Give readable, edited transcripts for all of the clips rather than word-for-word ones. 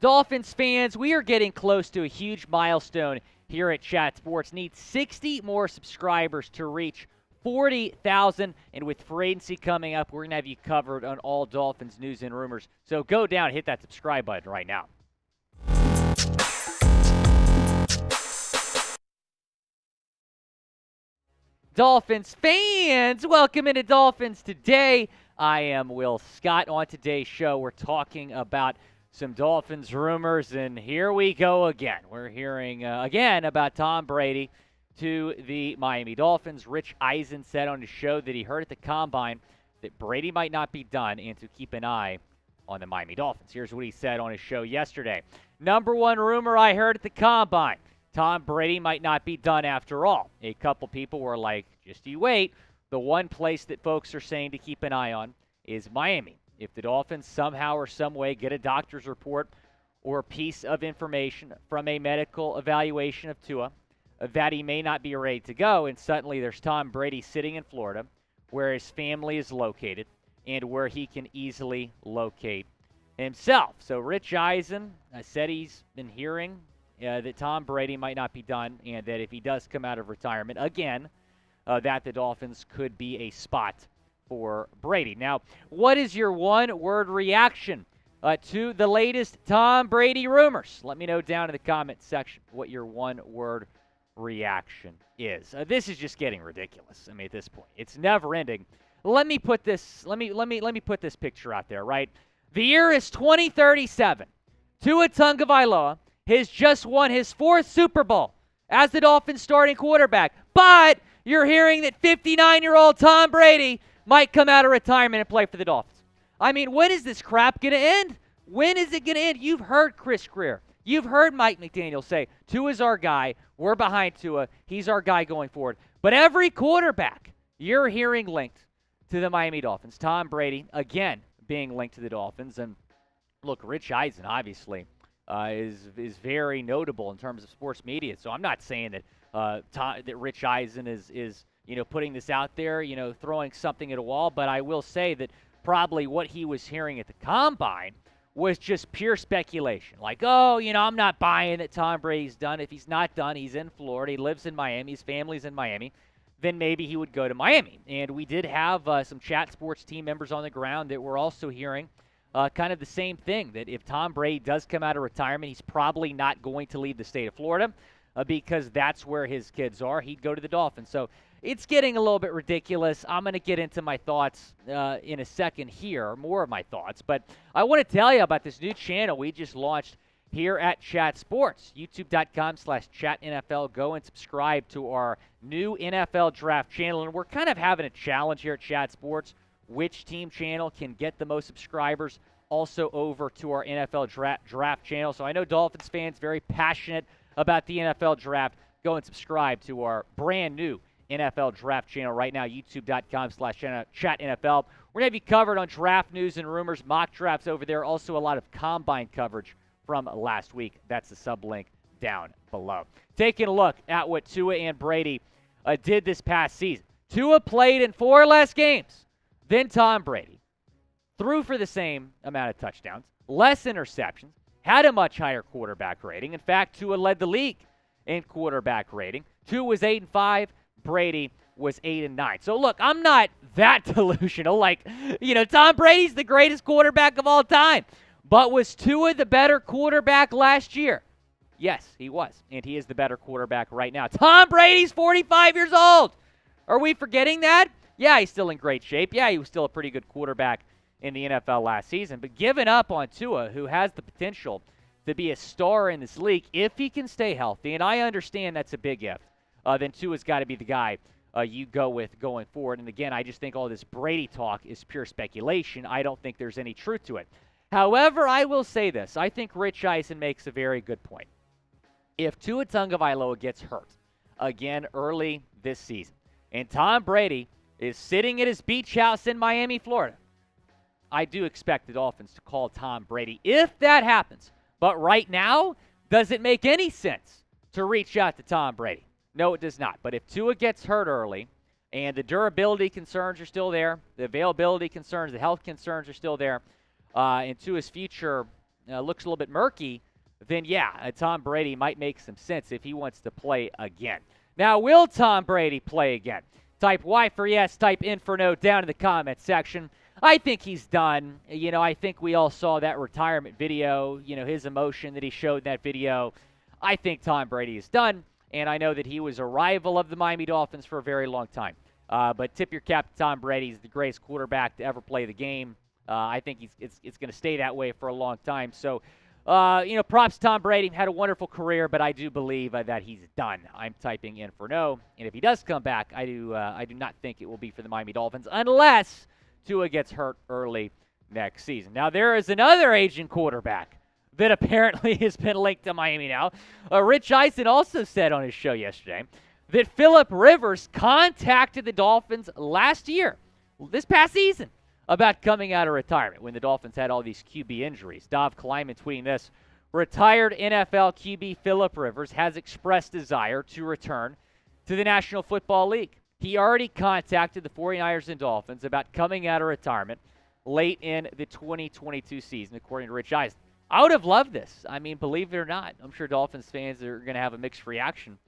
Dolphins fans, we are getting close to a huge milestone here at Chat Sports. Need 60 more subscribers to reach 40,000. And with free agency coming up, we're going to have you covered on all Dolphins news and rumors. So go down and hit that subscribe button right now. Dolphins fans, welcome into Dolphins Today. I am Will Scott. On today's show, we're talking about some Dolphins rumors, and here we go again. We're hearing again about Tom Brady to the Miami Dolphins. Rich Eisen said on his show that he heard at the Combine that Brady might not be done and to keep an eye on the Miami Dolphins. Here's what he said on his show yesterday. Number one rumor I heard at the Combine. Tom Brady might not be done after all. A couple people were like, just you wait. The one place that folks are saying to keep an eye on is Miami. If the Dolphins somehow or some way get a doctor's report or a piece of information from a medical evaluation of Tua that he may not be ready to go, and suddenly there's Tom Brady sitting in Florida where his family is located and where he can easily locate himself. So Rich Eisen said he's been hearing that Tom Brady might not be done, and that if he does come out of retirement again, that the Dolphins could be a spot for Brady. Now, what is your one-word reaction to the latest Tom Brady rumors? Let me know down in the comment section what your one-word reaction is. This is just getting ridiculous. I mean, at this point, it's never-ending. Let me put this. Let me put this picture out there. Right, the year is 2037. Tua Tagovailoa has just won his 4th Super Bowl as the Dolphins starting quarterback. But you're hearing that 59-year-old Tom Brady might come out of retirement and play for the Dolphins. I mean, when is this crap going to end? When is it going to end? You've heard Chris Greer. You've heard Mike McDaniel say, Tua's our guy. We're behind Tua. He's our guy going forward. But every quarterback you're hearing linked to the Miami Dolphins. Tom Brady, again, being linked to the Dolphins. And look, Rich Eisen, obviously, is very notable in terms of sports media. So I'm not saying that that Rich Eisen is putting this out there, throwing something at a wall. But I will say that probably what he was hearing at the Combine was just pure speculation. Like, I'm not buying that Tom Brady's done. If he's not done, he's in Florida. He lives in Miami. His family's in Miami. Then maybe he would go to Miami. And we did have some Chat Sports team members on the ground that were also hearing kind of the same thing, that if Tom Brady does come out of retirement, he's probably not going to leave the state of Florida because that's where his kids are. He'd go to the Dolphins. So it's getting a little bit ridiculous. I'm going to get into my thoughts in a second here, more of my thoughts. But I want to tell you about this new channel we just launched here at Chat Sports, youtube.com/chatnfl. Go and subscribe to our new NFL Draft channel. And we're kind of having a challenge here at Chat Sports. Which team channel can get the most subscribers also over to our NFL draft channel. So I know Dolphins fans very passionate about the NFL Draft. Go and subscribe to our brand new NFL Draft channel right now, youtube.com/chatnfl. We're going to have you covered on draft news and rumors, mock drafts over there. Also a lot of combine coverage from last week. That's the sublink down below. Taking a look at what Tua and Brady did this past season. Tua played in 4 less games than Tom Brady, threw for the same amount of touchdowns, less interceptions, had a much higher quarterback rating. In fact, Tua led the league in quarterback rating. Tua was 8-5, Brady was 8-9. So look, I'm not that delusional. Like, Tom Brady's the greatest quarterback of all time. But was Tua the better quarterback last year? Yes, he was. And he is the better quarterback right now. Tom Brady's 45 years old. Are we forgetting that? Yeah, he's still in great shape. Yeah, he was still a pretty good quarterback in the NFL last season. But giving up on Tua, who has the potential to be a star in this league, if he can stay healthy, and I understand that's a big if, then Tua's got to be the guy you go with going forward. And again, I just think all this Brady talk is pure speculation. I don't think there's any truth to it. However, I will say this. I think Rich Eisen makes a very good point. If Tua Tagovailoa gets hurt again early this season, and Tom Brady is sitting at his beach house in Miami, Florida, I do expect the Dolphins to call Tom Brady if that happens. But right now, does it make any sense to reach out to Tom Brady? No, it does not. But if Tua gets hurt early and the durability concerns are still there, the availability concerns, the health concerns are still there, and Tua's future looks a little bit murky, then yeah, Tom Brady might make some sense if he wants to play again. Now, will Tom Brady play again? Type Y for yes, type in for no down in the comments section. I think he's done. I think we all saw that retirement video, his emotion that he showed in that video. I think Tom Brady is done, and I know that he was a rival of the Miami Dolphins for a very long time. But tip your cap to Tom Brady. He's the greatest quarterback to ever play the game. I think it's going to stay that way for a long time. So, props to Tom Brady. Had a wonderful career, but I do believe that he's done. I'm typing in for no. And if he does come back, I do not think it will be for the Miami Dolphins unless Tua gets hurt early next season. Now, there is another aging quarterback that apparently has been linked to Miami now. Rich Eisen also said on his show yesterday that Phillip Rivers contacted the Dolphins last year, this past season, about coming out of retirement when the Dolphins had all these QB injuries. Dov Kleiman tweeting this: retired NFL QB Phillip Rivers has expressed desire to return to the National Football League. He already contacted the 49ers and Dolphins about coming out of retirement late in the 2022 season, according to Rich Eisen. I would have loved this. I mean, believe it or not, I'm sure Dolphins fans are going to have a mixed reaction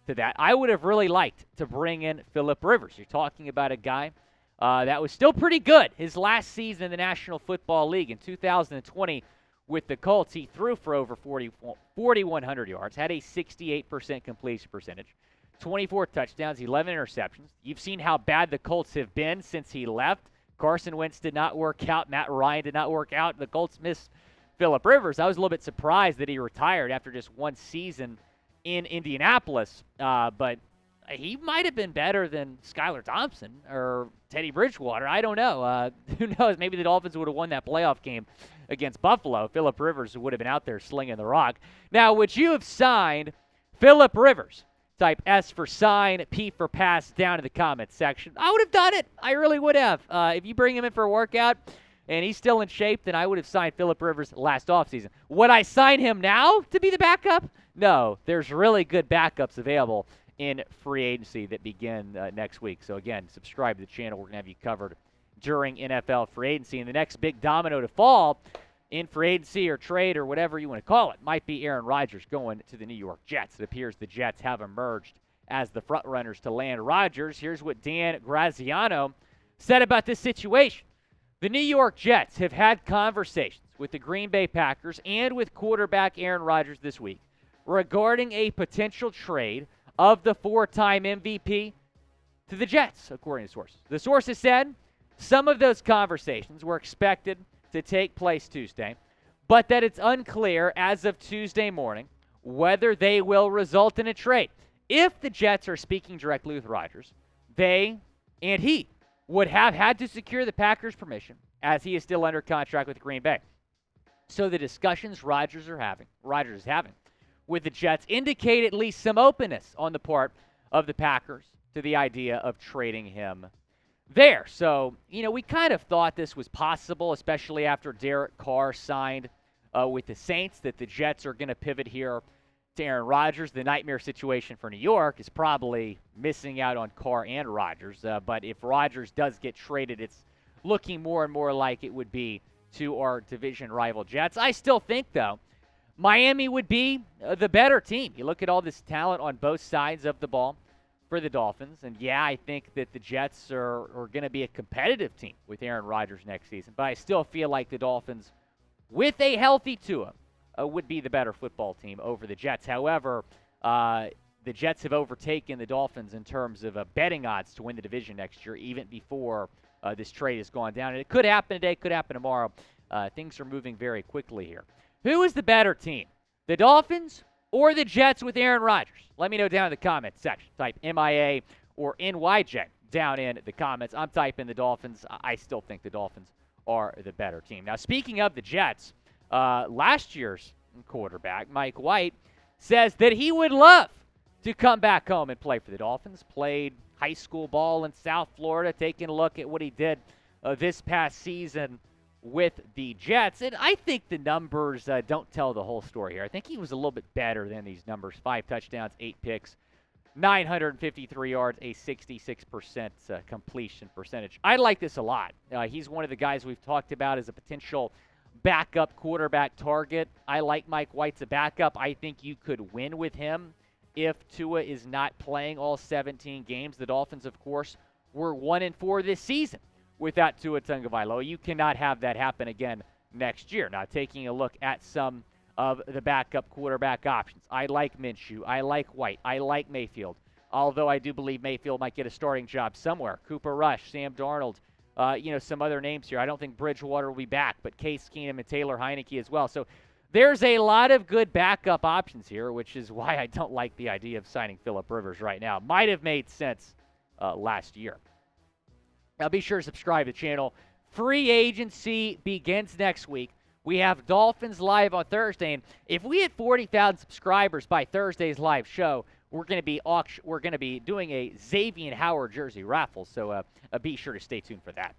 to that. I would have really liked to bring in Phillip Rivers. You're talking about a guy that was still pretty good his last season in the National Football League. In 2020 with the Colts, he threw for over 4,100 yards, had a 68% completion percentage, 24 touchdowns, 11 interceptions. You've seen how bad the Colts have been since he left. Carson Wentz did not work out. Matt Ryan did not work out. The Colts missed Phillip Rivers. I was a little bit surprised that he retired after just one season in Indianapolis, but he might have been better than Skylar Thompson or Teddy Bridgewater. I don't know. Who knows? Maybe the Dolphins would have won that playoff game against Buffalo. Phillip Rivers would have been out there slinging the rock. Now, would you have signed Phillip Rivers? Type S for sign, P for pass down in the comments section. I would have done it. I really would have. If you bring him in for a workout and he's still in shape, then I would have signed Phillip Rivers last offseason. Would I sign him now to be the backup? No. There's really good backups available in free agency that begin next week. So, again, subscribe to the channel. We're going to have you covered during NFL free agency. And the next big domino to fall in free agency or trade or whatever you want to call it might be Aaron Rodgers going to the New York Jets. It appears the Jets have emerged as the frontrunners to land Rodgers. Here's what Dan Graziano said about this situation. The New York Jets have had conversations with the Green Bay Packers and with quarterback Aaron Rodgers this week regarding a potential trade of the four-time MVP to the Jets, according to sources. The sources said some of those conversations were expected to take place Tuesday, but that it's unclear as of Tuesday morning whether they will result in a trade. If the Jets are speaking directly with Rodgers, they and he would have had to secure the Packers' permission, as he is still under contract with Green Bay. So the discussions Rodgers is having with the Jets indicate at least some openness on the part of the Packers to the idea of trading him there. So, we kind of thought this was possible, especially after Derek Carr signed with the Saints, that the Jets are going to pivot here to Aaron Rodgers. The nightmare situation for New York is probably missing out on Carr and Rodgers. But if Rodgers does get traded, it's looking more and more like it would be to our division rival Jets. I still think, though, Miami would be the better team. You look at all this talent on both sides of the ball for the Dolphins. And, yeah, I think that the Jets are going to be a competitive team with Aaron Rodgers next season. But I still feel like the Dolphins, with a healthy Tua, would be the better football team over the Jets. However, the Jets have overtaken the Dolphins in terms of betting odds to win the division next year, even before this trade has gone down. And it could happen today, could happen tomorrow. Things are moving very quickly here. Who is the better team, the Dolphins or the Jets with Aaron Rodgers? Let me know down in the comments section. Type MIA or NYJ down in the comments. I'm typing the Dolphins. I still think the Dolphins are the better team. Now, speaking of the Jets, last year's quarterback, Mike White, says that he would love to come back home and play for the Dolphins. Played high school ball in South Florida, taking a look at what he did this past season with the Jets. And I think the numbers don't tell the whole story here. I think he was a little bit better than these numbers. 5 touchdowns, 8 picks, 953 yards, a 66% completion percentage. I like this a lot. He's one of the guys we've talked about as a potential backup quarterback target. I like Mike White's a backup. I think you could win with him if Tua is not playing all 17 games. The Dolphins, of course, were 1-4 this season without Tua Tagovailoa. You cannot have that happen again next year. Now, taking a look at some of the backup quarterback options, I like Minshew. I like White. I like Mayfield, although I do believe Mayfield might get a starting job somewhere. Cooper Rush, Sam Darnold, some other names here. I don't think Bridgewater will be back, but Case Keenum and Taylor Heineke as well. So there's a lot of good backup options here, which is why I don't like the idea of signing Phillip Rivers right now. Might have made sense last year. Now be sure to subscribe to the channel. Free agency begins next week. We have Dolphins Live on Thursday, and if we hit 40,000 subscribers by Thursday's live show, we're going to be doing a Xavier Howard jersey raffle. So be sure to stay tuned for that.